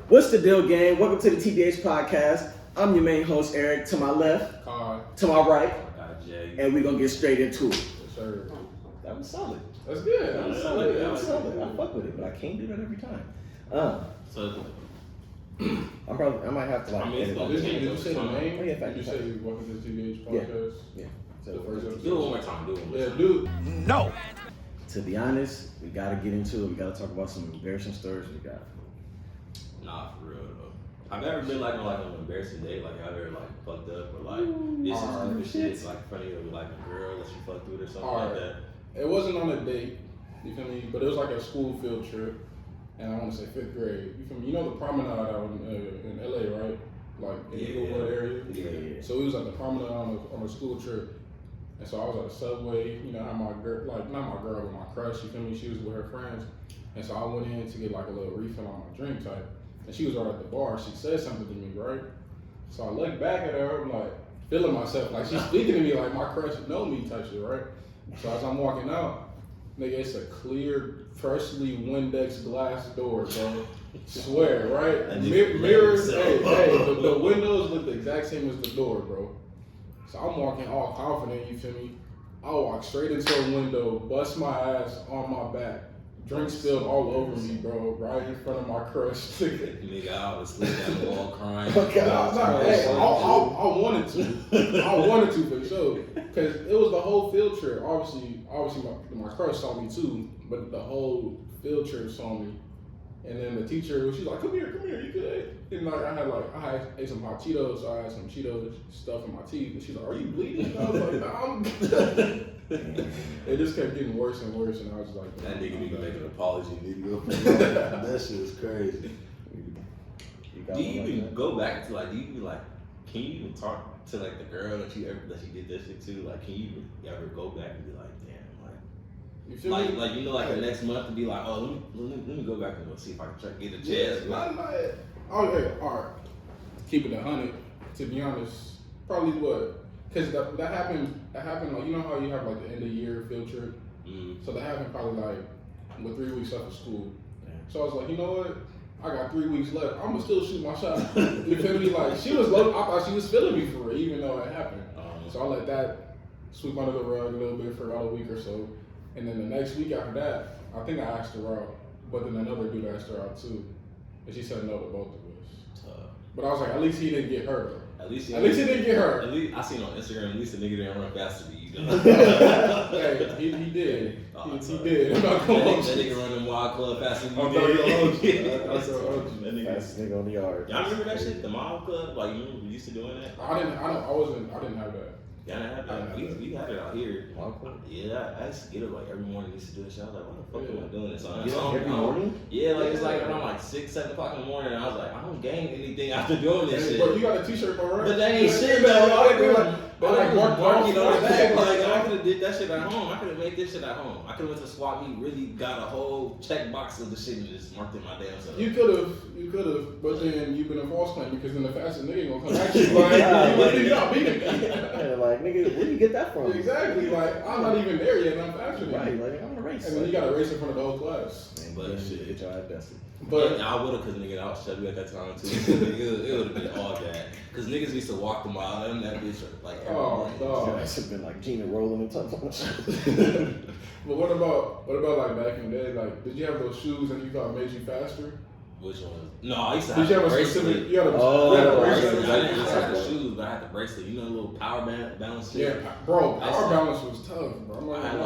What's the deal, gang? Welcome to the TBH podcast. I'm your main host, Eric. To my left, Carl. to my right, Jay. and we're gonna get straight into it. Yes, sir. That was solid. That's good. That was solid. That was solid. I fuck with it, but I can't do that every time. So, I might have to like. edit it. did you say the name? Oh, yeah, fact, Did you fact. say welcome to the TBH podcast? Yeah. The So, first episode. Do it one more time. Yeah, dude. No. to be honest, we gotta get into it. We gotta talk about some embarrassing stories we got. Nah, for real though. I've never been like on an embarrassing date, like I've ever like fucked up or like did some stupid shit. It's like funny or like a girl that you fucked with or something like that. It wasn't on a date, you feel me? But it was like a school field trip, and I want to say 5th grade. You feel me? You know the promenade out in LA, right? Like in Inglewood area. Yeah. So we was at the promenade on a school trip, and so I was at the subway. You know, how my girl, like not my girl, but my crush. You feel me? She was with her friends, and so I went in to get like a little refill on my drink type. And she was right at the bar. She said something to me, right? So I look back at her. I'm like feeling myself, like she's speaking to me like my crush know me type shit, right? So as I'm walking out, nigga, it's a clear, freshly Windex glass door, bro. Swear, right? Mirrors, hey, the windows look the exact same as the door, bro. So I'm walking all confident, you feel me? I walk straight into a window, bust my ass on my back. Drink spilled all over me, bro, right in front of my crush. Nigga, I was sleeping at the wall crying. I wanted to. I wanted to for sure. Because it was the whole field trip. Obviously my crush saw me too, but the whole field trip saw me. And then the teacher, she's like, come here, you good? And like I ate some hot Cheetos, so I had some Cheetos stuff in my teeth. And she's like, are you bleeding? And I was like, nah, I'm good. It just kept getting worse and worse, and I was just like, That nigga need to make an apology video. That shit is crazy. Do you even go back to like? Do you even like? Can you even talk to like the girl that you did this shit to? Like, can you ever go back and be like, damn, like? You feel Like, me? like you know, like the next month to be like, oh, let me go back and go see if I can try to get a chance. Okay, alright. Keep it 100. To be honest, probably what? Because that happened like, you know how you have like the end of year field trip? Mm-hmm. So that happened probably like with 3 weeks left of school. So I was like, you know what? I got 3 weeks left. I'm gonna still shoot my shot. You feel me? Like she was low. I thought she was feeling me for real, even though it happened. So I let that sweep under the rug a little bit for about a week or so. And then the next week after that, I think I asked her out, but then another dude asked her out too, and she said no to both of us. But I was like, at least he didn't get her though. At least he didn't get her. At least I seen on Instagram. At least the nigga didn't run faster than you. Know? Hey, he did. He did. I'm not gonna that nigga running wild club faster than you did. That nigga. Fastest nigga on the yard. Y'all remember that shit? The mob club? Like you used to doing that? I didn't have that. Y'all didn't have that? We had it out here. Mob club? Yeah, I used to get it like every morning. Used to do this shit. I was like, what the fuck am I doing this? So Every morning? Yeah, like it's like around like 6, 7 o'clock in the morning. And I was like, I don't gain anything after doing this shit. But you got a t-shirt for her. But that ain't shit though. They're like barking on the back. Like I could have did that shit at home. I could have made this shit at home. I could have went to swap meet, really got a whole check box of the shit and just marked it my damn self. You could have, but then you've been a false claim because then the fastest nigga gonna come at you like, you not beating me. Like, nigga, where do you get that from? Exactly, like I'm not even there yet, and I'm faster than you. Right, like I'm in a race. And then you got to race in front of the whole class. But shit, get your ass dusted. But I would have, cause nigga, I was chubby at that time too. it would have been all that. Cause niggas used to walk the mile and that bitch like every morning. That should have been like Gina rolling and something. But what about like back in the day? Like, did you have those shoes that you thought made you faster? Which one? No, I used to Did have you have the a bracelet. specific? You had a bracelet. I didn't just have the shoes, but I had the bracelet. You know the little power balance shit? Yeah, bro, power balance was tough, bro. I had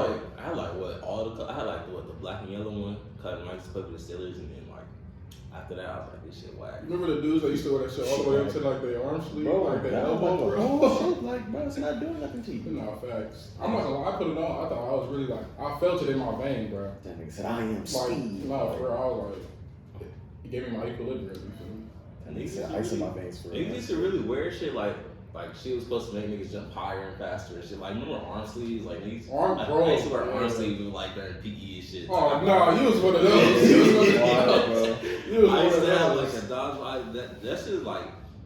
like what I had like the black and yellow one. Cause I used to play for the Steelers, and then like after that I was like, this shit whack. Remember the dudes that used to wear that shit all the way up to like their arm sleeve, bro, like their like elbow, the bro? whole shit, like, bro, it's not doing nothing to you. No, facts. I'm not gonna lie, I put it on. I thought I was really like, I felt it in my vein, bro. That nigga said, I am Like, speed. no, bro, I was like, it gave me my equilibrium. You feel me? That nigga said, ice in my veins for Niggas used to really wear shit like she was supposed to make niggas jump higher and faster and shit. Like remember arm sleeves? Like niggas I used to wear arm sleeves with like during PE and shit. Oh no, you was one of those. You was one of those. I used to have like a dodge. That shit was like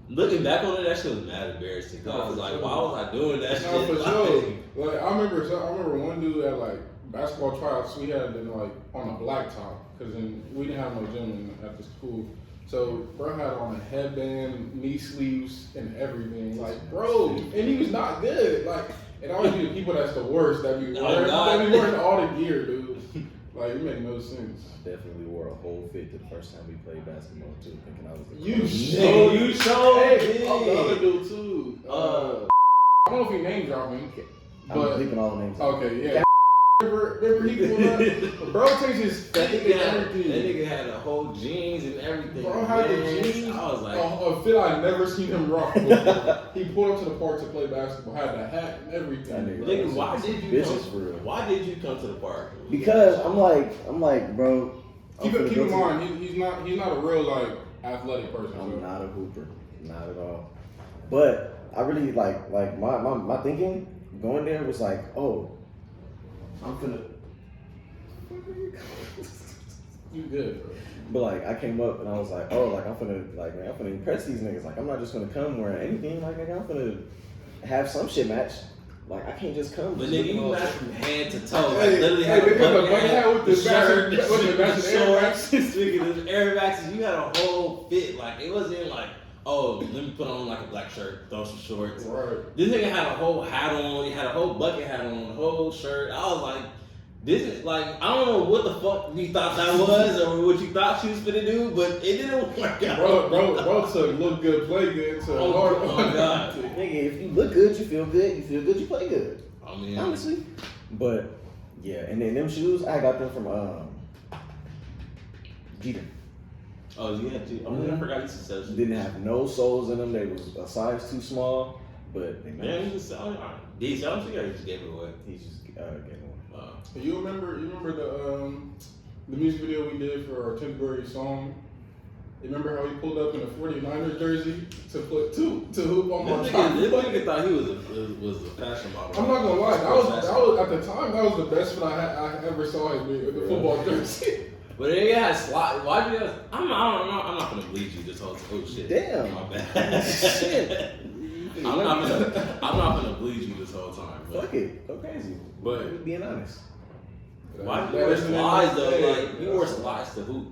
looking back on it, that shit was mad embarrassing. Cause I was like, why was I doing that shit? No, for sure. Like I remember one dude at like basketball tryouts we had in like on a blacktop because we didn't have no gym at the school. So bro had on a headband, knee sleeves, and everything. Like, bro, and he was not good. Like, it always be the people that's the worst that be wearing all the gear, dude. Like, it make no sense. I definitely wore a whole fit the first time we played basketball too, thinking I was the You showed Hey, oh, the other dude too. I don't know if he name dropping, I'm but leaving all the names. okay, yeah. Remember he pulled up? Bro takes his that fit nigga, and that everything. nigga had the whole jeans and everything. Bro had the man. jeans. I was like, A fit I never seen him rock before. He pulled up to the park to play basketball, had the hat and everything. That nigga, why did you Bitches come? for real. Why did you come to the park? Because I'm like, bro. Keep in mind, he's not a real like athletic person. I'm so. not a hooper, not at all. But I really like my thinking going there was like, oh, I'm finna. You good, bro. But like I came up and I was like, oh, like I'm finna impress these niggas. Like I'm not just gonna come wearing anything. Like nigga, I'm finna have some shit match. Like I can't just come. But just nigga, looking you all match shit. from head to toe. Like Hey, literally hey, had they a got the bucket bucket hat with the shirt, matching- with the matching Air shorts. Speaking of Air Maxes, you had a whole fit. Like it wasn't like, oh, let me put on like a black shirt, throw some shorts. Right. This nigga had a whole hat on. He had a whole bucket hat on, a whole shirt. I was like, this is like, I don't know what the fuck you thought that was or what you thought she was finna do, but it didn't work out. Bro took look good, play good to hard. Oh my god. Nigga, if you look good, you feel good. You feel good, you play good. I mean, Honestly. But yeah, and then them shoes, I got them from Jeter. oh, you had to. I forgot you used to sell shit. Didn't have no soles in them. They was a size too small, but they Man, you just selling. Did he sell them to you or you just gave it away? He just gave one. You remember the music video we did for our 10th grade song? You remember how he pulled up in a 49ers jersey to hoop on my This top? nigga thought he was a fashion model. I'm not gonna lie, that was at the time that was the best fit I ever saw him with the football jersey. But it had slot. Why do you have? I'm not gonna bleed you this whole shit. Damn. My bad. Shit. I'm not gonna bleed you this whole time. But Fuck it. Go crazy. But- being honest. why do you wear slides though? Like you wore slides to hoop.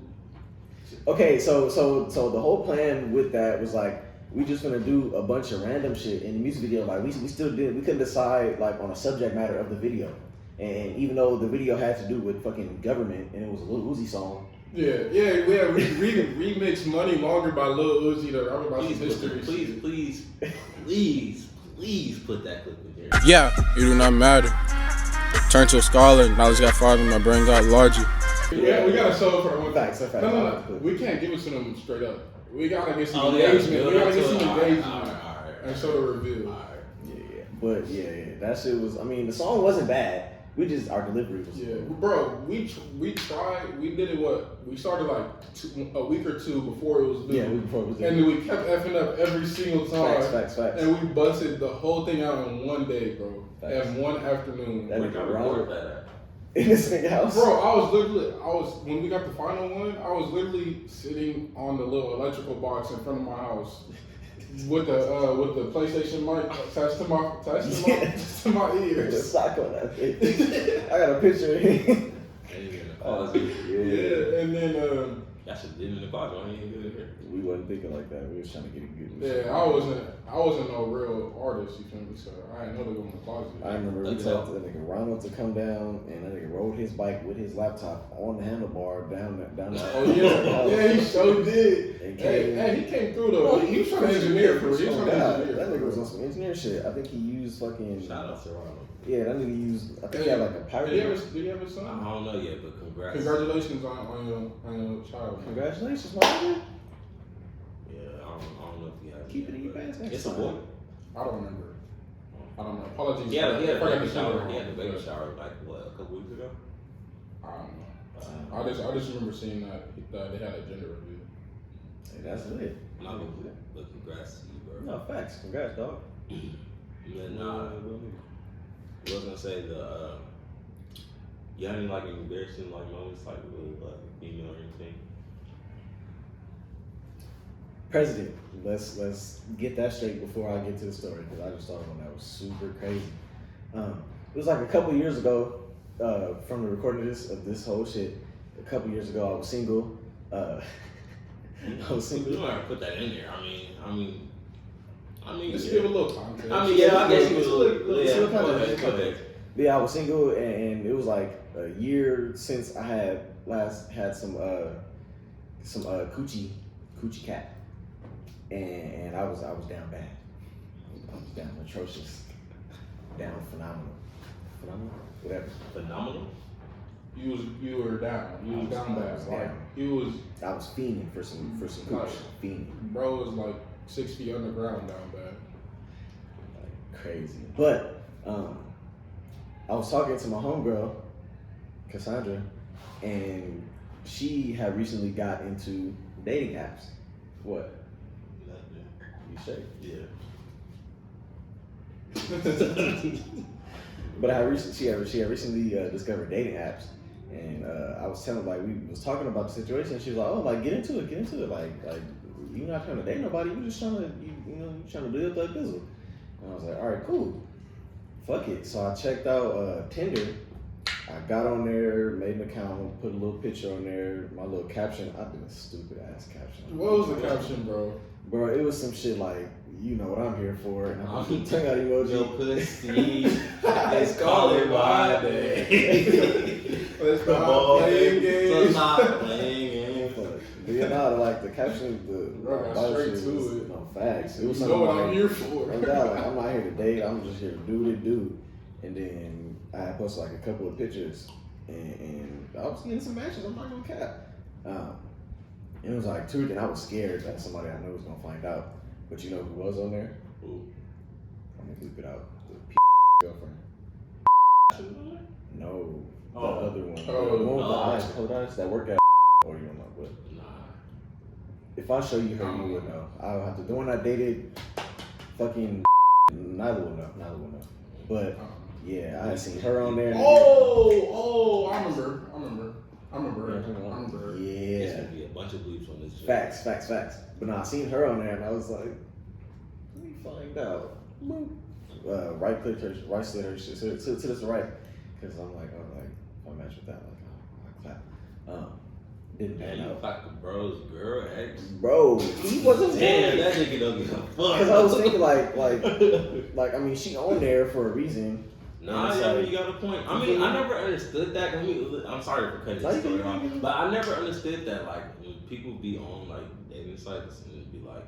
Okay, so the whole plan with that was like we just gonna do a bunch of random shit in the music video. Like we couldn't decide like on a subject matter of the video. And even though the video had to do with fucking government and it was a Lil Uzi song. Yeah, we had remixed Money Longer by Lil Uzi to rap about some history. Please put that clip in here. Yeah, it do not matter. Turn to a scholar, knowledge got farther, my brain got larger. Yeah, we gotta show it for one. Facts. No. We can't give it to them straight up. We gotta get some Yeah, engagement. We gotta get some all right, engagement and show the review. Yeah. But yeah, that shit was. I mean, the song wasn't bad. We just our delivery was. Yeah, bro, we tried. We did it. We started like a week or two before it was due. Yeah, before it was due. And then we kept effing up every single time. Facts. And we busted the whole thing out in one day, bro. Facts. And one afternoon. That Where nigga can I record that at? in this nigga house. Bro, when we got the final one, I was literally sitting on the little electrical box in front of my house with the PlayStation mic attached to my With a ears. sock on that bitch. I got a picture of him. Yeah, and then Y'all should did it in the closet. I ain't good here. We wasn't thinking like that. We was trying to get it good. yeah, I wasn't no real artist, you feel me? So I didn't know they were in the closet. I remember we told that nigga Ronald to come down, and that nigga rode his bike with his laptop on the handlebar down the. Oh yeah, he sure did. And Hey, he came through though. He was trying to engineer for real. He was trying to That engineer. nigga was on some engineer shit. I think he used fucking. Shout out to Ronald. Yeah, that nigga used. I think he had like a pirate. Did he have a I son? don't know yet, but congrats. Congratulations on your child. Congratulations, my nigga. Yeah, I don't know if he has. Keep it in your pants next It's a time. boy. I don't remember. I don't know. Apologies. He had a I forgot baby the shower. gender. He had a baby shower like what, a couple weeks ago. I don't know. I just remember seeing that they had a gender review. Hey, that's lit. Not gonna but congrats to you, bro. No, facts. Congrats, dog. And then I was gonna say you have any like embarrassing like moments like with like female or anything? President. Let's get that straight before I get to the story because I just thought one that was super crazy. It was like a couple years ago from the recording of this whole shit. A couple years ago, I was single. I was You single. might put that in there. I mean, Just yeah. give a little context. I mean, yeah, I guess you Let's would. look Yeah, at go it. ahead, go ahead. Yeah, I was single, and it was like a year since I had last had some coochie cat, and I was down bad. I was down atrocious, down phenomenal, whatever. Phenomenal. You were down. You was down I bad. was Like down. you was, I was fiending for some Like- cooch, fiending bro was like 6 feet underground down bad. like crazy. But I was talking to my homegirl, Cassandra, and she had recently got into dating apps. What? You say? Yeah. But she had recently discovered dating apps, and I was telling we was talking about the situation. She was like, "Oh, like get into it, like you're not trying to date nobody. You're just trying to you trying to live like Bizzle." And I was like, "All right, cool, fuck it." So I checked out Tinder. I got on there, made an account, put a little picture on there, my little caption. I did a stupid ass caption. What was the caption, bro? Bro, it was some shit like, you know what I'm here for, and I'm tongue out emoji. Your pussy. Let's call it my day. Let's Come not on, play baby. So games. not playing games. But you know, like the caption, Bro, got Bible straight shit to was, it. no facts. It was You something know what like, I'm here for. oh God, like, I'm not here to date. I'm just here to do what it do. And then I had posted like a couple of pictures, and I was getting some matches. I'm not gonna cap. It was like two, and I was scared that somebody I knew was gonna find out. But you know who was on there? Ooh. I'm gonna bleep it out. The girlfriend. No, the Oh. other one. Oh, the one with the no. eyes, closed eyes that work at. Or you don't know, but Nah. if I show you her, you would know. I'll have to. The one I dated, fucking neither will know. But yeah, I had seen her on there. And Oh, I remember. yeah. There's gonna be a bunch of bleeps on this shit. Facts. But no, I seen her on there, and I was like, let me find out. Right click her, right slit her shit to the right, because I'm like, if I match with that, I clap. Didn't Man, pan you out. fuck the bro's girl ex. Bro, he wasn't Damn, there. that nigga don't give a fuck. Because I was thinking like I mean, she on there for a reason. Nah, And it's yeah, like- you got a point. I mean, I never understood that. I'm sorry for cutting this story off, but I never understood that. Like, when people be on like dating sites and be like,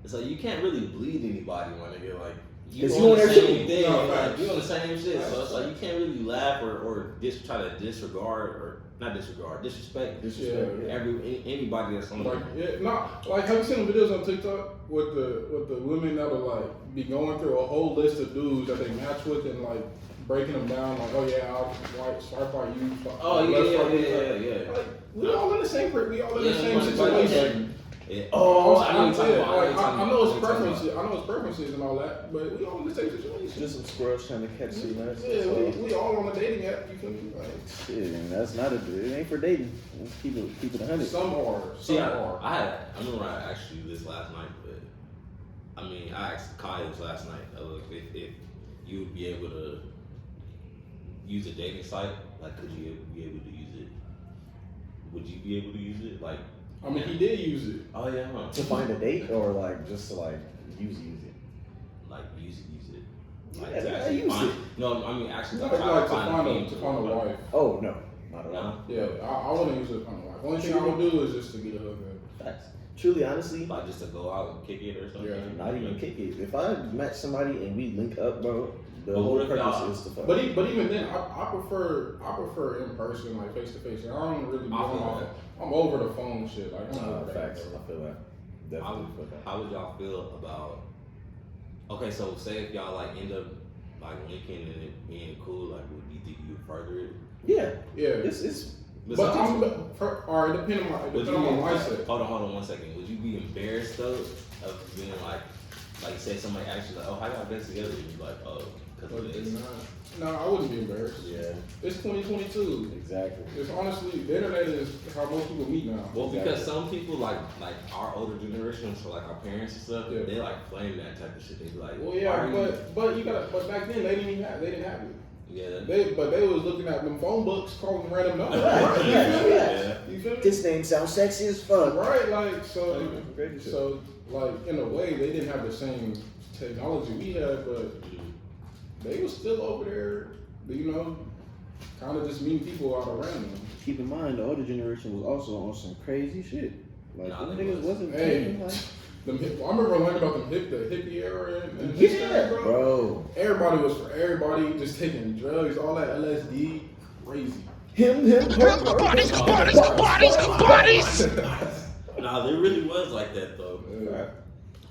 it's like you can't really bleed anybody, my nigga. Like, you 'Cause on you on the their same shit. thing. No, Like, facts. you on the same shit. So it's like you can't really laugh or just try to disregard or not disregard, disrespect anybody that's on Like, there. yeah, not like have you seen the videos on TikTok with the women that'll like be going through a whole list of dudes that they match with and like breaking them down like, oh yeah, I'll swipe by you. Oh left swipe you. yeah. Like we all in the same Yeah, situation. Yeah. Oh, I know what you're talking about. I know his I know what you're talking preferences. I know his preferences and all that, but we all in the same situation. Just some squirrels trying to catch some nuts. Yeah, we all on a dating app. You feel me? Like, Shit, and that's not it ain't for dating. Let's keep it 100. some are. See, Some are. I remember I asked you this last night, but I mean, I asked Kyle this last night. If you would be able to use a dating site, like, could you be able to use it? Would you be able to use it? Like, I mean, he did use it. oh yeah, huh? To find a date or like just to like use it. Like, use it. Like, Yeah, to I actually use find, it. No, I mean, actually, Like, try to find a wife. Oh no, not at all. No? Yeah, I wouldn't use it to find a wife. Only thing I would do is just to get a hookup. Facts. Truly, honestly, Like, just to go out and kick it or something. Yeah. not even kick it. If I match somebody and we link up, bro, the But whole what if purpose y'all- is to fuck. But even then, I prefer in person, like face to face. I don't really. I feel that. I'm over the phone shit. Like I'm over Facts. that. I feel that. How, Definitely feel that. how would y'all feel about? Okay, so say if y'all like end up like linking and it being cool, like would you think you would further it? Yeah, Yeah. it's But sometimes- all right, depending on would my you mindset. hold on 1 second. Would you be embarrassed though of being like say somebody actually like, oh, how y'all get together? And you like, oh, because of this. No, I wouldn't be embarrassed. yeah, It's 2022. exactly. It's honestly the internet is how most people meet now. Well, because some people like our older generation, so like our parents and stuff, Yeah. they like flame that type of shit. They be like, Well, why yeah, are you- but back then they didn't have it. Yeah. But they was looking at them phone books, calling random numbers. Yeah. You feel me? This name sounds sexy as fuck. Right, like so like in a way they didn't have the same technology we had, but they was still over there, you know, kind of just meeting people out around them. Keep in mind, the older generation was also on some crazy shit. Like, Nah, them they niggas was. wasn't Hey. taking, like, I remember learning about the hippie era and Yeah, bro. bro. Everybody was for everybody, just taking drugs, all that LSD, crazy. Him. Nah, there really was like that though. Yeah.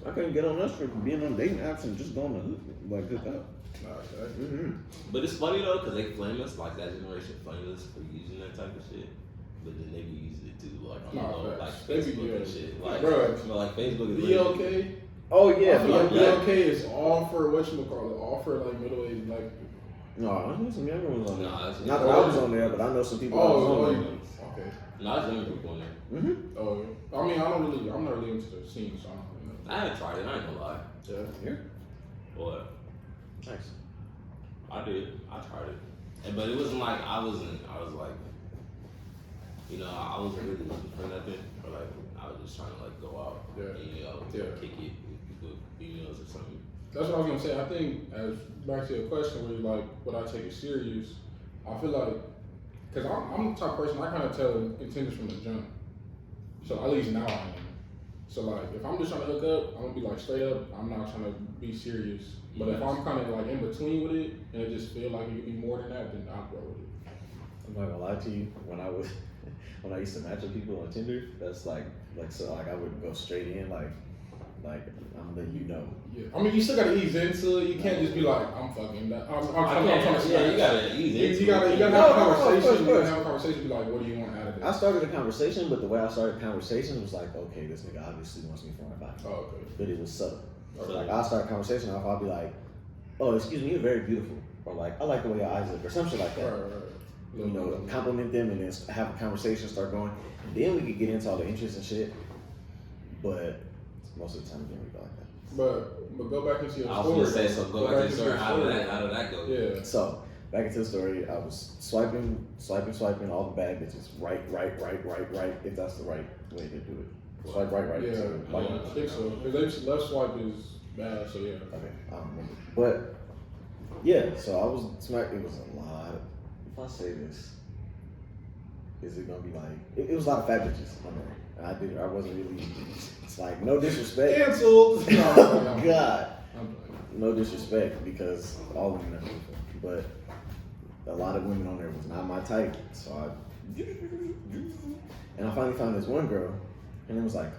I couldn't get on us for being on dating apps and just going to hook up. Nah, exactly. But it's funny though, cause they flame us, like that generation flame us for using that type of shit. But then they be using it too, like on Nah, like facts. They be Facebook and doing shit. Like, Bro. but like Facebook is BLK. Oh I yeah, feel like yeah. BLK is all for whatchamacallit, all for like middle aged like. No, I know some younger ones on there. Nah, it's Not that I was on there, but I know some people that was Oh, on there. okay. Nah, it's younger people on there. Mm-hmm. Oh, I mean, I'm not really into the scene, so I don't really know. I haven't tried it. I ain't gonna lie. Yeah. But Nice. I did. I tried it, but it wasn't like I was like, you know, I wasn't really looking for nothing, or like I was just trying to like go out, Yeah. and, you know, Yeah. kick it with females or something. That's what I was gonna say. I think, as back to your question, where you're like, would I take it serious? I feel like, cause I'm the type of person I kind of tell intentions from the jump. So at least now I am. So like, if I'm just trying to hook up, I'm gonna be like straight up. I'm not trying to be serious. But if I'm kind of like in between with it, and it just feel like it could be more than that, then I'll go with it. I'm not gonna lie to you. When I used to match with people on Tinder, that's like so like I would go straight in like I'm letting you know. Yeah. I mean, you still gotta ease into it. You can't just be like, I'm fucking. I'm trying to. Yeah, you gotta ease it. You gotta have a No, conversation. of You course. gotta have a conversation. Be like, what do you want out of I this? started a conversation, but the way I started the conversation was like, okay, this nigga obviously wants me for my body, Oh, okay. but it was subtle. Okay. Like I'll start a conversation off, I'll be like, oh, excuse me, you're very beautiful, or like I like the way your eyes look, or some shit like that. Right. You know, compliment them and then have a conversation, start going. And then we could get into all the interests and shit. But most of the time, it didn't go like that. But go back into your I story. was gonna say, so go back to the story. your How did that go? Yeah. So back into the story, I was swiping all the bad bitches, right. If that's the right way to do it, swipe right. Yeah. So, like, I think so. Because left swipe is bad. So yeah. okay, I don't remember. But yeah, so I was smacked. It was a lot. If I say this, is it gonna be like? It was a lot of fat bitches on there. And I wasn't really. It's like no disrespect. Cancelled. Oh God. I'm playing. No disrespect because all women are beautiful, but a lot of women on there was not my type. So and I finally found this one girl, and it was like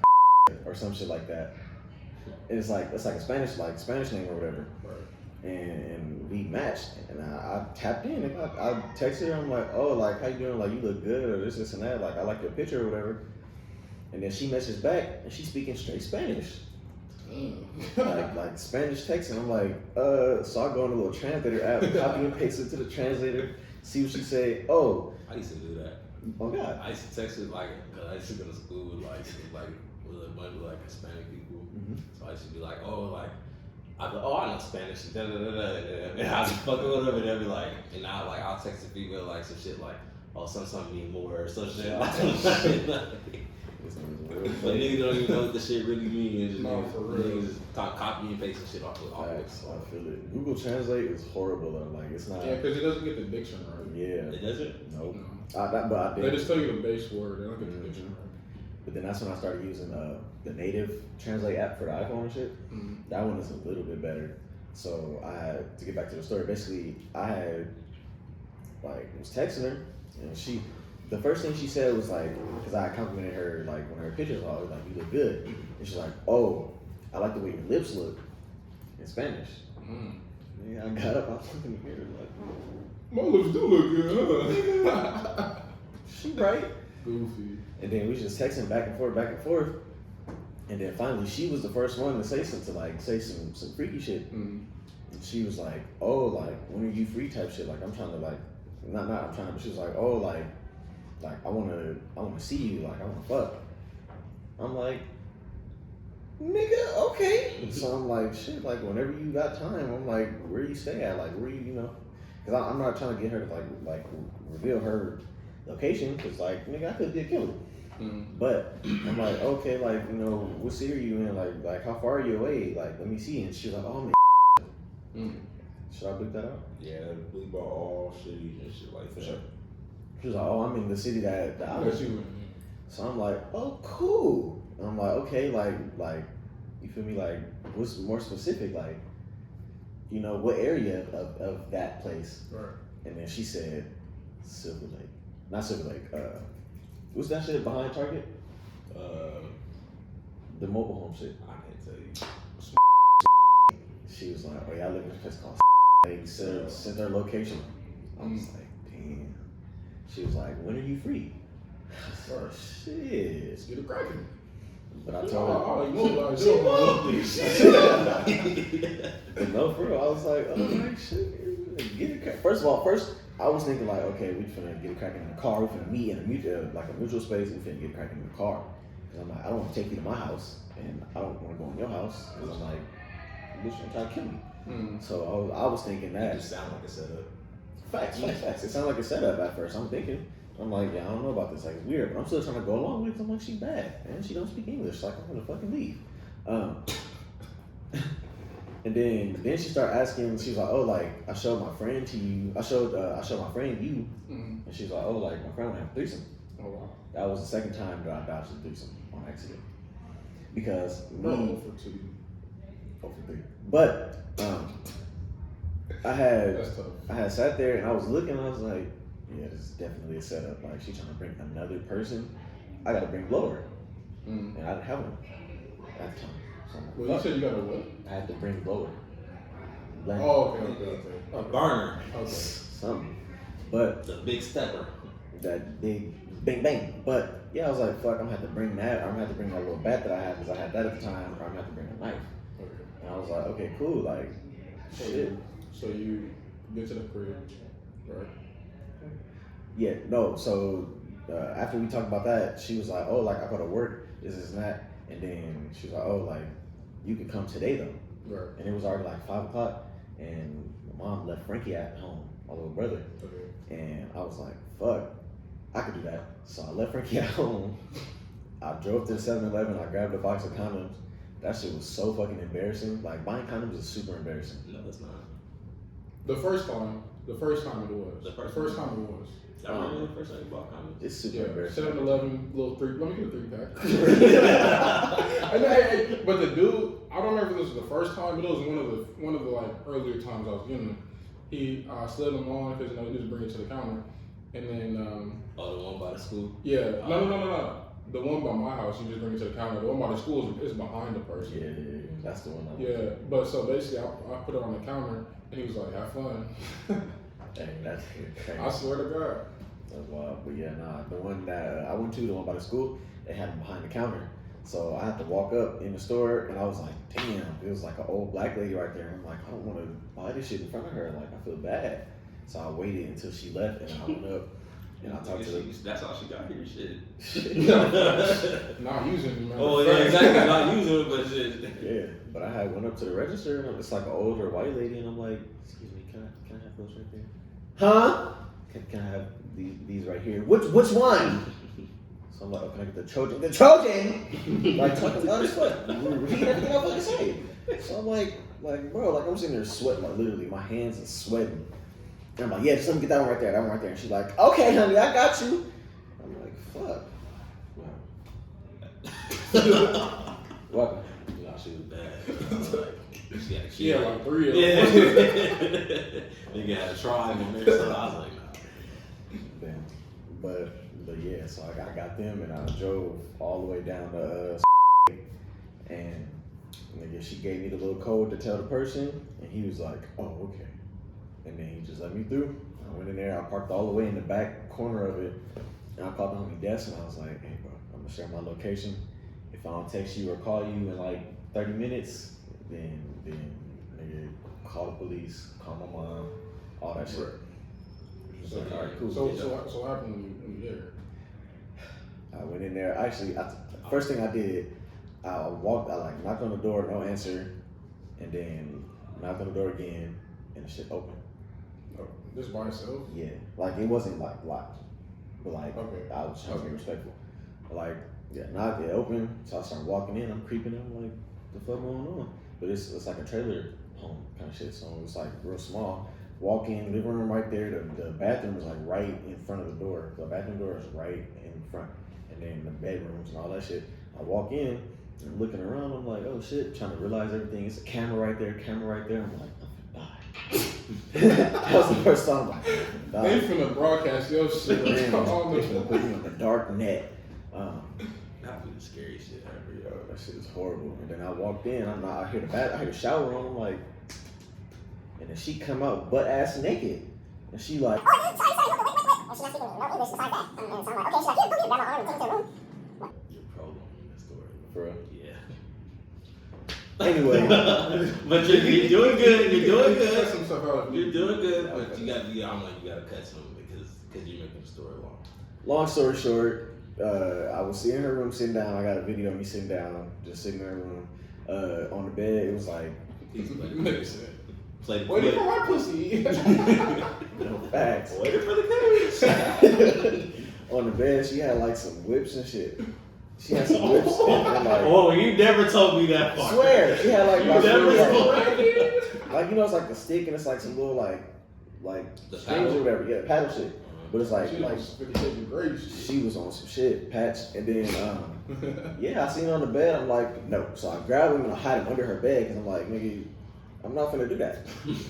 or some shit like that. And it's like a Spanish name or whatever. Right. And we matched, and I tapped in, and I texted her. I'm like, oh, like how you doing? Like you look good, or this and that. Like I like your picture or whatever. And then she messages back, and she's speaking straight Spanish. like Spanish text, and I'm like, so I go on a little translator app, copy and paste it to the translator, see what she say. Oh, I used to do that. oh God. I used to text it like, cause I used to go to school with a bunch of like Hispanic people. Mhm. So I used to be like, I know Spanish, da da da da, and I was fucking with them, and they'd be like, and now like I'll text a female like some shit like, oh, something mean more or some shit. But niggas don't even know what the shit really means. Just No, for real. Niggas just copy and pasting shit off Facts, I feel it. Google Translate is horrible though. Like it's not. Yeah, because it doesn't get the diction right. Yeah. It doesn't? Nope. No. But I did. They just tell you the base word. They don't get the diction But then that's when I started using the native translate app for the iPhone and shit. right. Mm-hmm. That one is a little bit better. So I had to get back to the story. Basically, I had was texting her, and the first thing she said was like, because I complimented her like when her pictures were always like, you look good, and she's like, oh, I like the way your lips look in Spanish. Yeah, I got up, I was looking at her like, My lips do look good, huh? she right. Goofy. And then we was just texting back and forth. And then finally, she was the first one to say some freaky shit. Mm-hmm. And she was like, "Oh, like when are you free?" type shit. Like I'm trying to like, I'm trying to. But she was like, "Oh, like I wanna see you. Like I wanna fuck." I'm like, "Nigga, okay." So I'm like, "Shit, like whenever you got time." I'm like, "Where you stay at? Like where you know?" because I'm not trying to get her to like reveal her location, because like nigga, I could be a killer. But I'm like, okay, like, you know, what city are you in? Like how far are you away? Like, let me see. And she's like, oh man. Should I bleep that out? Yeah, bleep out all cities and shit like that. Sure. She was like, oh, I'm in the city that I That's was in. you. So I'm like, oh, cool. And I'm like, okay, like, you feel me? Like, what's more specific? Like, you know, what area of that place? Right. And then she said, Silver Lake. Not Silver Lake. What's that shit behind Target? The mobile home shit. I can't tell you. She was like, oh yeah, I live in a place called Lake. Sent her location. I was like, damn. She was like, when are you free? I was like, shit. Let's get it cracking. But I told her, Oh, you move like but no, for real. I was like, oh, like, shit, get it cracking. First, I was thinking like, okay, we finna get it cracking in the car. We finna meet in a mutual space. We finna get it cracking in the car. Cause I'm like, I don't want to take you to my house, and I don't want to go in your house. Cause I'm like, bitch, you're trying to kill me. So I was thinking that. It just sound like a setup. Facts. It sounded like a setup at first. I'm thinking. I'm like, yeah, I don't know about this. Like, it's weird, but I'm still trying to go along with it. I'm like, she's bad, and she don't speak English. Like, I'm gonna fucking leave. And then she started asking. She was like, oh, like I showed my friend to you. I showed my friend you, and she was like, oh, like my friend would have a threesome. Oh wow. That was the second time that I dodged a threesome on accident because Bro, me. for 2. 0 for 3. But I had That's tough. I had sat there and I was looking. I was like, yeah, this is definitely a setup. Like, she's trying to bring another person. I got to bring blower, and I didn't have one at the time. So I'm like, Well, you fuck. said you got a what? I had to bring blower. Oh, okay. A burner. Okay. Something. But The big stepper. that big bang bang. But yeah, I was like, fuck, I'm gonna have to bring that. I'm gonna have to bring that little bat that I had because I had that at the time, or I'm gonna have to bring a knife. Okay. And I was like, okay, cool. Like, shit. So you get to the crib, right? Yeah, no. So after we talked about that, she was like, "Oh, like I go to work, this and that," and then she was like, "Oh, like you could come today though." Right. And it was already like 5 o'clock, and my mom left Frankie at home, my little brother, Okay. and I was like, "Fuck, I could do that." So I left Frankie at home. I drove to the 7-Eleven. I grabbed a box of condoms. That shit was so fucking embarrassing. Like, buying condoms is super embarrassing. No, it's not. The first time it was. The first time it was. I remember the first time you bought condoms. It's super Yeah, embarrassing. 7-Eleven, little 3. Let me get a 3-pack. But the dude, I don't remember if this was the first time, but it was one of the like earlier times I was getting them. He slid them on because he just bring it to the counter, and then Oh, the one by the school? yeah, no. The one by my house, you just bring it to the counter. The one by the school is behind the person. Yeah, that's the one. Yeah, but so basically, I put it on the counter, and he was like, "Have fun." Dang, that's crazy. I swear to God. That's wild. But yeah, nah, the one that I went to, the one by the school, they had them behind the counter. So I had to walk up in the store, and I was like, damn, it was like an old black lady right there. I'm like, I don't want to buy this shit in front of her. Like, I feel bad. So I waited until she left, and I went up, and I talked to her. That's how she got here, shit. Not using it, man. Oh, yeah, exactly. Not using it, but shit. Yeah, but I had went up to the register, and it's like an older white lady, and I'm like, excuse me, can I have those right there? Huh? Can I have these right here? Which one? So I'm like, oh, can I get the Trojan? The Trojan! Like, talking loud as fuck. Repeat everything I fucking say. So I'm like, bro, like, I'm sitting there sweating, like, literally, my hands are sweating. And I'm like, yeah, just let me get that one right there, that one right there. And she's like, okay, honey, I got you. I'm like, fuck. What? No, she was bad. She had like 3 of them. Yeah. Nigga had a tribe in there, so I was like, nah. Damn. But yeah, so I got them, and I drove all the way down to and nigga, she gave me the little code to tell the person, and he was like, oh, okay. And then he just let me through. I went in there, I parked all the way in the back corner of it, and I called the homie desk, and I was like, hey bro, I'm gonna share my location. If I don't text you or call you in like 30 minutes, then nigga, call the police, call my mom, all that shit. So, All right, cool. So what happened when you there? I went in there. Actually, first thing I did, I knocked on the door, no answer, and then knocked on the door again, and the shit opened. Oh, Just by itself? Yeah, like it wasn't like locked, but like Okay. I was trying to be respectful. But, like, yeah, knocked it open, so I started walking in. I'm creeping in. I'm like, the fuck going on? But it's like a trailer home kind of shit, so it's like real small. Walk in, living room right there. The bathroom is like right in front of the door. The bathroom door is right in front, and then the bedrooms and all that shit. I walk in and looking around. I'm like, oh shit, trying to realize everything. It's a camera right there. Camera right there. I'm like, I'm gonna die. That was the first time I'm like, I'm gonna die. They finna broadcast your shit. Man, Like, on they the finna put me on the dark net. That'd be the scary shit ever, Yo, yo. that shit is horrible. And then I walked in. I hear the shower on. I'm like, and then she come out butt ass naked, and she like, And she's not speaking no English besides that. And so I'm like, okay, she's like, here, grab my arm and take me to a room. You're prolonging the story. for real. Yeah. Anyway, But you're doing good. You're doing Cut good. some stuff out. You're doing good. But you gotta be. I'm like, you gotta cut some because you're making the story long. long story short, I was in her room sitting down. I got a video of me sitting down, just sitting in her room. On the bed, it was like, Nigga said, Play the waiting clip. for my pussy. no facts. Waiting for the cage. On the bed, she had like some whips and shit. She had some whips and like, Oh, you never told me that I part. swear, she had like, You like, never little, told me. like, you know, it's like the stick and it's like some little like The strings paddle? or whatever. Yeah, paddle shit. But it's like She was 50 Shades of Grey shit. she was on some shit, patch, and then yeah, I seen her on the bed. I'm like, no. So I grabbed him and I hide him under her bed because I'm like, nigga, I'm not gonna do that.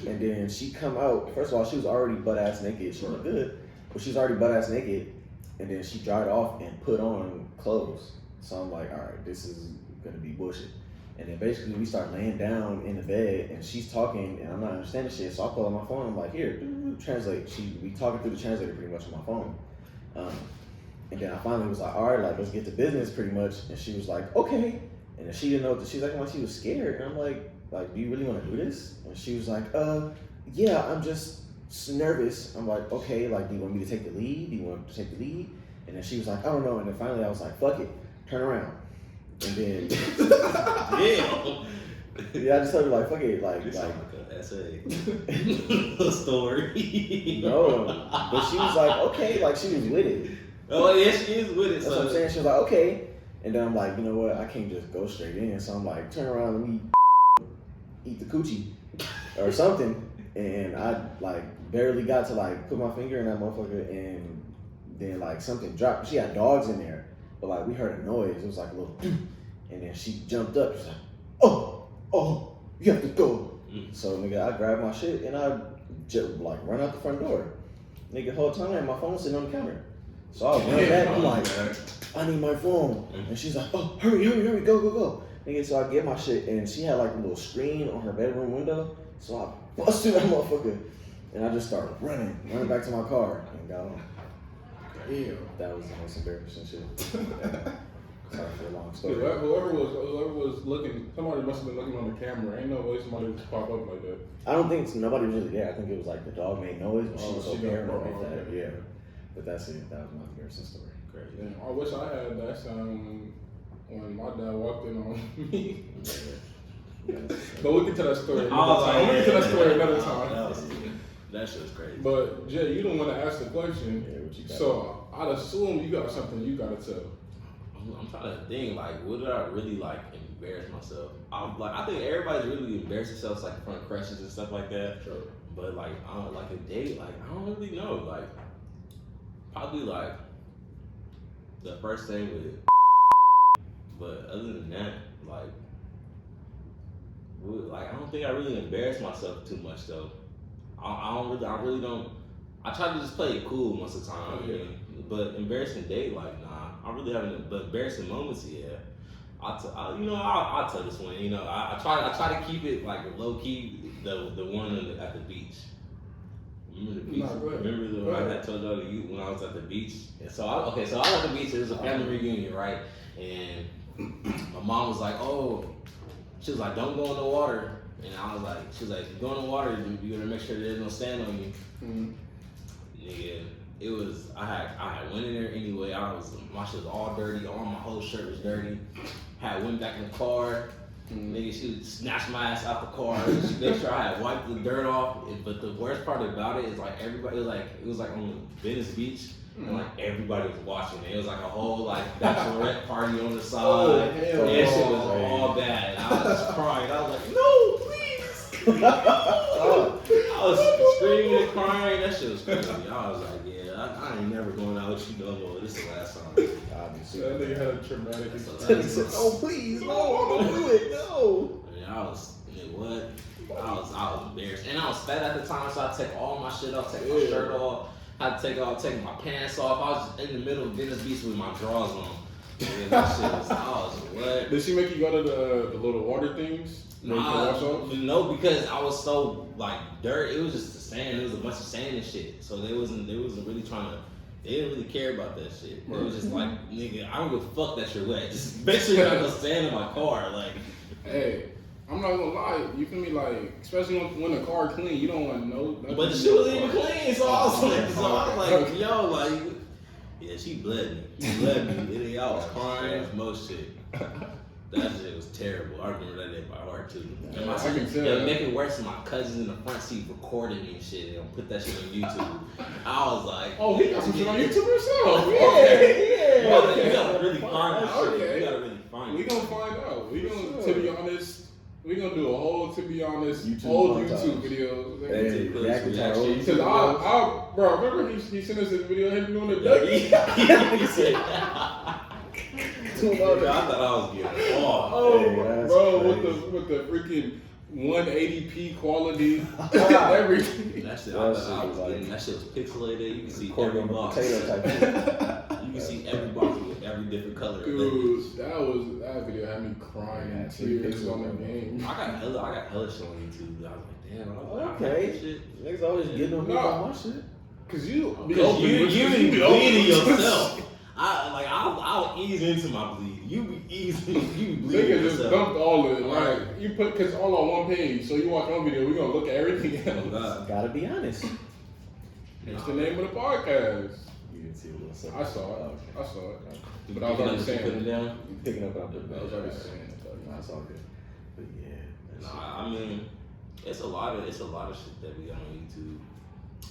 And then she come out. First of all, she was already butt ass naked. She looked good, but she was already butt ass naked. And then she dried off and put on clothes. So I'm like, all right, this is gonna be bullshit. And then basically we start laying down in the bed and she's talking and I'm not understanding shit. So I pull out my phone. I'm like, here, translate. We talking through the translator pretty much on my phone. And then I finally was like, all right, like let's get to business pretty much. And she was like, okay. And then she didn't know that she's acting like she was scared. And I'm like, do you really want to do this? And she was like, yeah, I'm just nervous. I'm like, okay, like do you want me to take the lead? Do you want to take the lead? And then she was like, I don't know. And then finally I was like, fuck it, turn around. And then yeah, I just told her like, fuck it, like You sound like an essay. a story. no. But she was like, okay, like she was with it. Oh yeah, she is with it. That's what I'm saying. She was like, okay. And then I'm like, you know what? I can't just go straight in. So I'm like, turn around, let me eat the coochie or something. And I like barely got to like put my finger in that motherfucker, and then like something dropped. She had dogs in there, but like we heard a noise. It was like a little, and then she jumped up. She's like, oh, you have to go. So nigga, I grabbed my shit and I just like run out the front door. Nigga, whole time my phone's sitting on the counter. So I run back. I'm like, I need my phone. And she's like, oh, hurry, go. Nigga, so I get my shit, and she had like a little screen on her bedroom window. So I busted that motherfucker, and I just started running back to my car, and got on. Damn. That was the most embarrassing shit. Sorry for a long Yeah, story. whoever was looking, somebody must have been looking on the camera. Ain't no way somebody would just pop up like that. I don't think nobody was really there. I think it was like the dog made noise, but she Oh, was she so got- paranoid oh, like that. okay. Yeah, but that's it. That was my embarrassing story. Crazy. Damn, I wish I had that sound when my dad walked in on me. But we'll get to that story another time. We'll get to that story another time. That shit was crazy. But Jay, you don't want to ask the question, Yeah, what you got? so I'd assume you got something you gotta tell. I'm trying to think, like, what did I really like embarrass myself? I think everybody's really embarrassed themselves like in front of crushes and stuff like that. Sure. But like, like a date, like I don't really know. Like, probably like the first thing with. But other than that, like, I don't think I really embarrassed myself too much though. I really don't. I try to just play it cool most of the time. Yeah. But embarrassing date, like, nah. I really haven't. But embarrassing moments, yeah. I'll tell this one. You know, I try to keep it like low key. The one at the beach. Remember the beach? Nah, go ahead. Remember the Go one I ahead. had told y'all when I was at the beach? And so I was at the beach. It was a family reunion, right? And my mom was like, "Oh," she was like, "Don't go in the water." And I was like, she was like, "If you go in the water, you gotta make sure there's no sand on you." Mm-hmm. Nigga, it was. I had went in there anyway. My shit was all dirty. All my whole shirt was dirty. Had went back in the car. Nigga, she would snatch my ass out the car. She made sure I had wiped the dirt off. But the worst part about it is like everybody it was like on Venice Beach. And like everybody was watching it. It was like a whole like bachelorette party on the side. Oh, and hell that shit no. was all bad. And I was just crying. I was like, no, please. No. I was screaming and crying. That shit was crazy. I was like, yeah, I ain't never going out with you no more. This is the last time. So that nigga had a traumatic That's experience. the last time. Oh please, no, don't do it, no. I was embarrassed. And I was fat at the time, so I take all my shit off, take my shirt off. I had to take my pants off. I was just in the middle of Venice Beach with my drawers on. Yeah, that shit was, I was what? Did she make you go to the little water things? Where you can wash off? No, because I was so like dirt. It was just the sand. It was a bunch of sand and shit. So they wasn't really trying to. They didn't really care about that shit. It was just like, nigga, I don't give a fuck that you're wet. Just make sure you have no sand in my car. Like, Hey, I'm not gonna lie. You feel me? Like, especially when the car clean, you don't want to know. but the shit wasn't even clean. So I was like, yo, like, yeah, she bled me. She bled me. I was crying, most shit. That shit was terrible. I remember that day by heart too. And my I sister, can tell. yeah, make it worse, my cousins in the front seat recording me and shit and put that shit on YouTube. I was like, Oh, he got some shit on YouTube himself. you gotta really find that shit. Okay. You gotta really find We it. gonna find out. We gonna, to be honest, we gonna do a whole, to be honest, YouTube old montage. YouTube videos. Hey, Jack and Tyrone. Cause bro, remember he sent us this video of him doing the ducky? I thought I was getting off. Oh, Hey, that's bro, crazy. with the freaking 180p quality, everything. That shit, That shit was like- that shit was pixelated. You can see Corn every on the box. potato type shit. You can see every box with every different color. Dude, that video had me crying Yeah, and three tears pixels on the on game. I got hella shit on YouTube. I was like, damn. I was like, Okay. shit. Niggas always getting on me No. about my shit. Cause you be Because open, you with- be open bleeding with- yourself. I'll ease into my bleed. You be bleeding Nigga just yourself. dumped all of it. Like you put, cause all on one page. So you watch one video, we gonna look at everything Oh else. God. Gotta be honest. It's the name of the podcast. You didn't see what I said. I saw it. Oh, I saw it. You But I was already put it saying. down. You picking up what I'm putting I was down. already saying it. Nah, it's all good. But yeah. that shit. Nah, I mean, it's a lot of shit that we got on YouTube.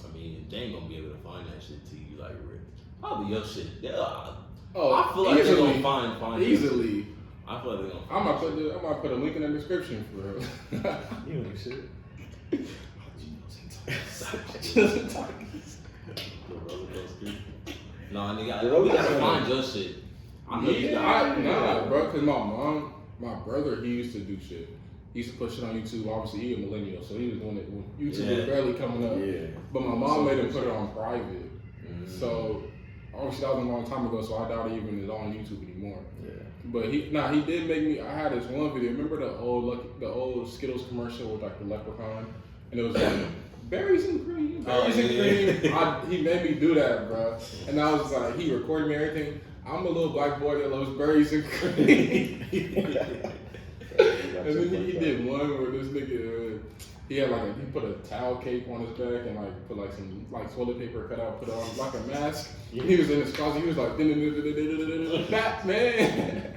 I mean, they ain't gonna be able to find that shit to you like Rick. Probably your shit. Yeah. Oh, I feel like they're easily, gonna find your shit. easily. I feel like they're gonna. I might put a link in the description for real. You ain't shit. Nah, nigga, The roller we gotta coaster. find your shit. I know you got. Nah, bro, cause my brother, he used to do shit. He used to put shit on YouTube. Obviously, he a millennial, so he was doing it when YouTube was Yeah. barely coming up. Yeah. But my mom made him put it on private. So obviously that was a long time ago, so I doubt he even is on YouTube anymore. Yeah. But he did make me. I had this one video. Remember the old Skittles commercial with like the leprechaun, and it was like berries and cream, berries and cream. He made me do that, bro. And I was like, he recorded me and everything. I'm a little black boy that loves berries and cream. And then he did one where this nigga, he had he put a towel cape on his back and like put like some toilet paper cut out, put it on like a mask. He was in his closet. He was like, Batman.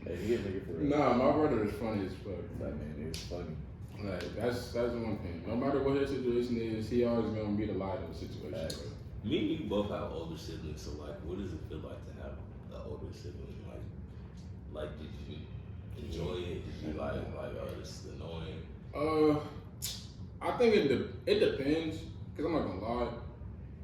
Hey, he a nigga for real. Nah, my brother is funny as fuck. That man is funny. Like that's the one thing. No matter what his situation is, he always gonna be the light of the situation. Facts. Me and you both have older siblings, so like, what does it feel like to have an older sibling? Like, did you enjoy it? Did you like, oh, this is annoying? I think it depends. Cause I'm not gonna lie,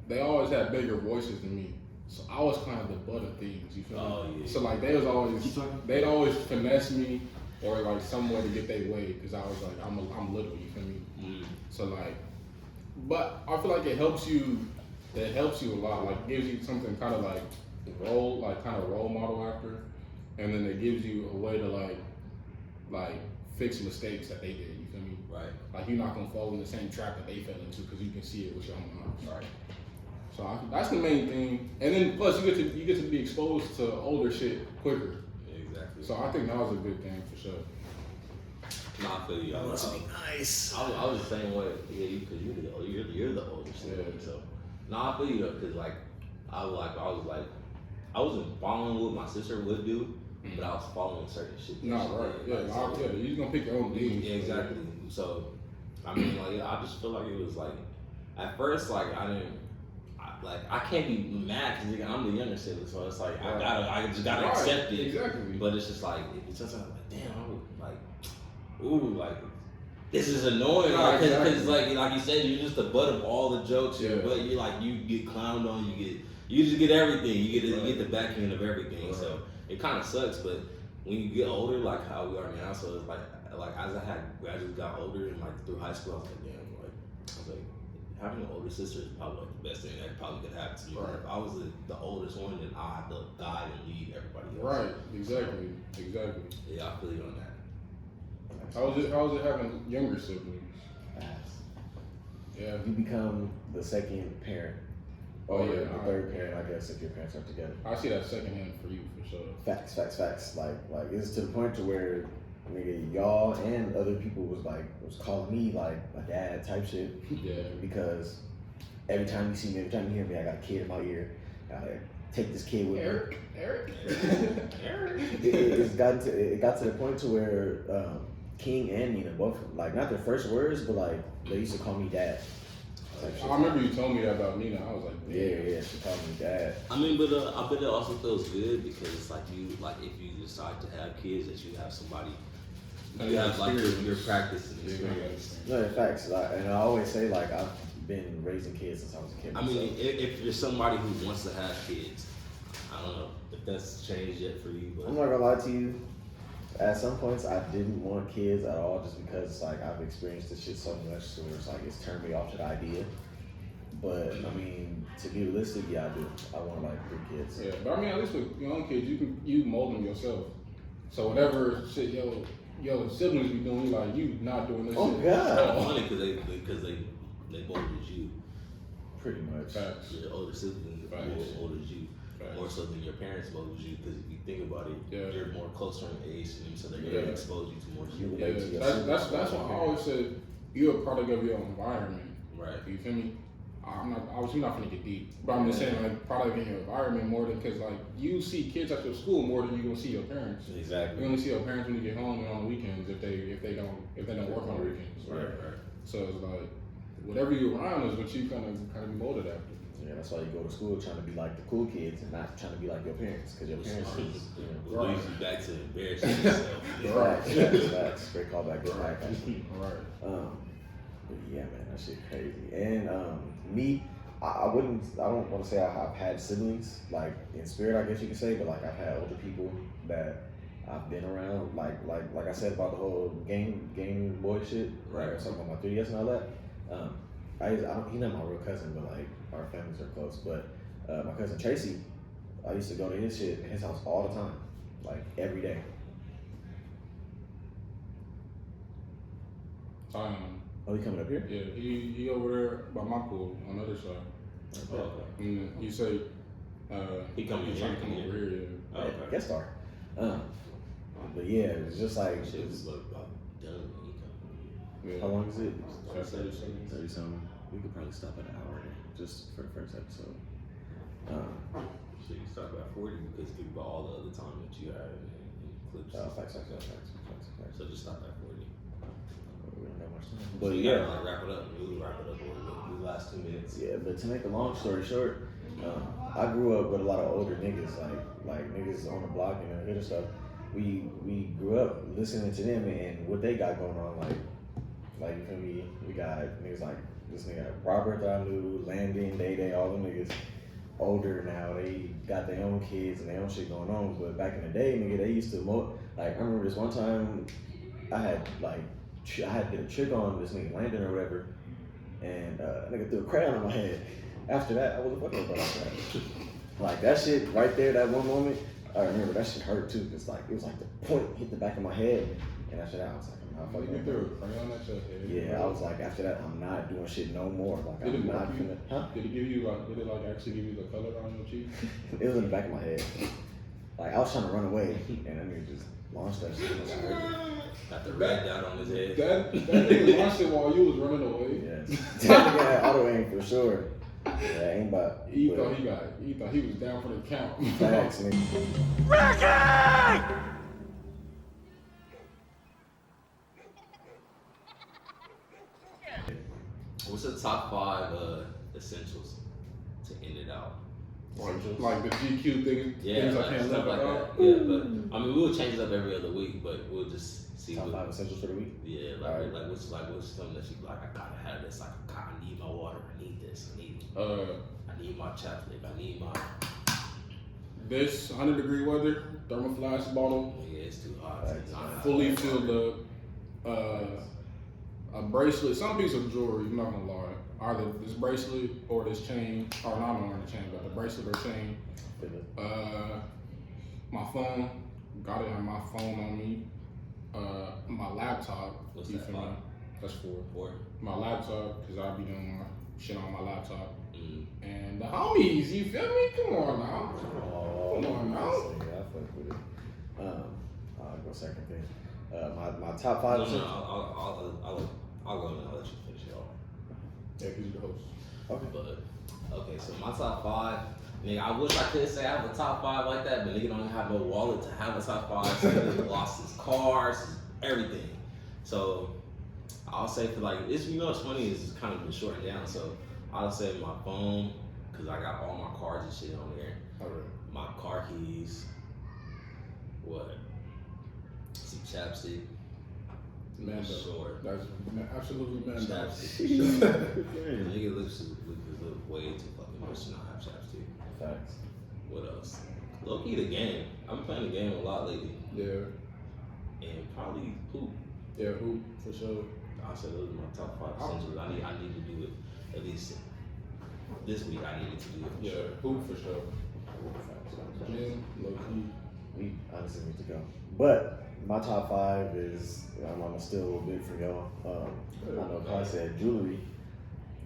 they always had bigger voices than me, so I was kind of the butt of things. You feel me? Oh yeah. So like they'd always finesse me or like some way to get their way because I was like I'm little. You feel me? Mm. So like, but I feel like it helps you. It helps you a lot. Like gives you something kind of like role model after, and then it gives you a way to like fix mistakes that they did. You feel me? Right. Like you're not gonna fall in the same trap that they fell into because you can see it with your own eyes. Right. So that's the main thing. And then plus you get to be exposed to older shit quicker. Exactly. So I think that was a good thing for sure. Nah, I feel you. I was Nice. I was the same way. Yeah, because you're the oldest sibling. Yeah. So, nah, I feel you though, because I wasn't following what my sister would do, but I was following certain shit. No, right. Yeah, you're gonna pick your own things. Yeah, exactly. So, I mean, like, I just feel like it was like, at first, like, I can't be mad because I'm the younger sibling, so it's like I just gotta accept it. Exactly. But it's just like like damn, like this is annoying, because like you said, you're just the butt of all the jokes. Yeah. But you get clowned on, you just get everything. You get the backing of everything. Right. So it kind of sucks. But when you get older, like how we are now, so it's like as I gradually got older and like through high school, I was like, damn, having an older sister is probably like the best thing that probably could happen to me. Right. If I was the oldest one, then I have to guide and lead everybody else. Right. Exactly. Yeah, I feel you on that. How was it having younger siblings? Yeah. You become the second parent. Or the third parent, I guess, if your parents aren't together. I see that secondhand for you, for sure. Facts. Like it's to the point to where nigga, y'all and other people was calling me like a dad type shit. Yeah. Because every time you see me, every time you hear me, I got a kid in my ear. I gotta take this kid with me. Eric. It got to the point to where King and Nina both, like, not their first words, but like they used to call me dad. I remember you told me that about Nina. I was like, yeah, she called me dad. I mean, but I bet it also feels good because it's like if you decide to have kids, that you have somebody. You have like your practice and experience. No, in fact, and I always say like I've been raising kids since I was a kid. I mean, if you're somebody who wants to have kids, I don't know if that's changed yet for you. But I'm not gonna lie to you. At some points, I didn't want kids at all, just because it's like I've experienced this shit so much, so it's like it's turned me off to the idea. But I mean, to be realistic, yeah, I do. I want like 3 kids. Yeah, but I mean, at least with your own kids, you mold them yourself. So whatever shit your siblings be doing, like you not doing this shit. Oh God! It's funny because they molded you. Pretty much. Facts. Your older siblings molded you. Facts. More so than your parents molded you, because if you think about it, you're more closer in age to them, so they're going to expose you to more shit. Yeah, that's why I always said you're a product of your environment. Right. You feel me? I'm not gonna get deep, but I'm just saying like product in your environment more than, because like you see kids at your school more than you gonna see your parents. Exactly. You only see your parents when you get home and on the weekends if they don't work on the weekends. Right. So it's like whatever you're around is what you kind of be molded after. Yeah, that's why you go to school trying to be like the cool kids and not trying to be like your parents, because your parents is, you know. Leads you back to embarrassing yourself. That's great callback. Good back. Right. But yeah, man, that shit crazy. And me, I don't want to say I've had siblings, like in spirit, I guess you could say, but like I've had older people that I've been around, like I said about the whole Game Boy shit, right? Or something about my 3DS and all that. He's not my real cousin, but like our families are close. But my cousin Tracy, I used to go to his house all the time, like every day. Oh, he coming up here? Yeah, he over there by my pool on the other side. Okay. He say he trying to come over here. Yeah. Okay. Guest star. But yeah, it's just like Shit was about done when he Yeah. How long is it? 30 something. We could probably stop at an hour just for the first episode. Shit, you start at 40 because think about all the other time that you had in clips. Facts. So just stop at 40. We don't got much time. But But you yeah. gotta wrap it up. We'll wrap it up over the last 2 minutes. Yeah, but to make a long story short, I grew up with a lot of older niggas, like niggas on the block and the other stuff. We grew up listening to them and what they got going on, like you feel me? We got niggas like this nigga Robert that I knew, Landon, Day, all them niggas older now. They got their own kids and their own shit going on. But back in the day, nigga, they used to I remember this one time I had did a trick on this nigga Landon or whatever, and nigga threw a crayon on my head. After that, I wasn't fucking about that. Like that shit right there, that one moment, I remember that shit hurt too, cause like it was like the point hit the back of my head, and after that I was like, I'm not fucking. You threw a crayon at your head. Yeah, I was like, after that, I'm not doing shit no more. Like Did I'm it not mark you? gonna. Huh? Did it actually give you the color on your cheek? It was in the back of my head. Like I was trying to run away, and that nigga just launched that shit. It was hurt. Got the red dot on his head. That nigga launched it while you was running away. Yes. That nigga had auto aim for sure. Yeah, ain't about. He thought he was down for the count. Facts, nigga. What's the top 5 essentials to end it out? Like the GQ things I like can't stuff live like without. that. Yeah, but I mean, we'll change it up every other week, but we'll just see. Top 5 essentials for the week. Yeah, what's something that you like? I gotta have this. Like, I need my water. I need this. I need my chapstick. I need my. This 100-degree weather, thermoflask bottle, Yeah, it's too hot. fully filled up. A bracelet, some piece of jewelry. I'm not gonna lie. Either this bracelet or this chain, or not only the chain, but the bracelet or chain. My phone, gotta have my phone on me. My laptop. What's you that, feel me? 5? That's 4. 4. My laptop, cause I'll be doing my shit on my laptop. Mm. And the homies, you feel me? Come on now. Oh, Come on now. yeah, I fuck with it. I'll go second thing. My top 5 No, essentials. I'll go and I'll let you finish it off. Yeah, cause you're the host. Okay. But okay, so my top 5, nigga, I wish I could say I have a top 5 like that, but nigga don't have no wallet to have a top 5. So nigga lost his cars, everything. So I'll say for like it's what's funny is it's kind of been shortened down. So I'll say my phone, cause I got all my cards and shit on there. Alright. My car keys. What? Some chapstick. Mando. Sure. That's absolutely Mando. Chapstick. Nigga looks way too fucking much to not have chapstick. Facts. What else? Low key the game. I've been playing the game a lot lately. Yeah. And probably poop. Yeah, who for sure. I said those are my top 5 essentials. I need to do it at least this week. I needed to do it. Yeah, who for sure. Jim, low key. We honestly need to go. But my top 5 is I'm gonna steal a little bit from y'all. I know Kai said jewelry.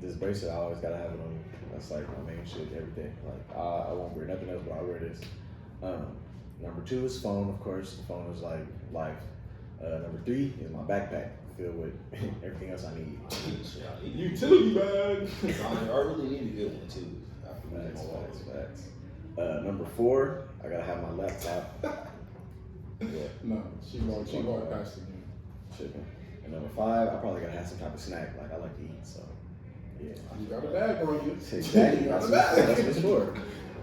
This bracelet I always gotta have it on me. That's like my main shit every day. Like I won't wear nothing else, but I wear this. Number 2 is phone, of course. The phone is like life. Number 3 is my backpack filled with everything else I need. Utility bag. I really need to get one too. Facts. Number 4, I gotta have my laptop. No, she walked past again. Shipping. And number 5, I probably gotta have some type of snack. Like I like to eat, so yeah. You got a bag on you. Exactly. You got a That's bag. for sure.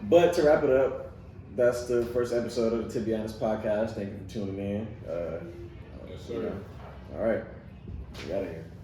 But to wrap it up, that's the first episode of the To Be Honest podcast. Thank you for tuning in. Yes, sir. All right, we out of here.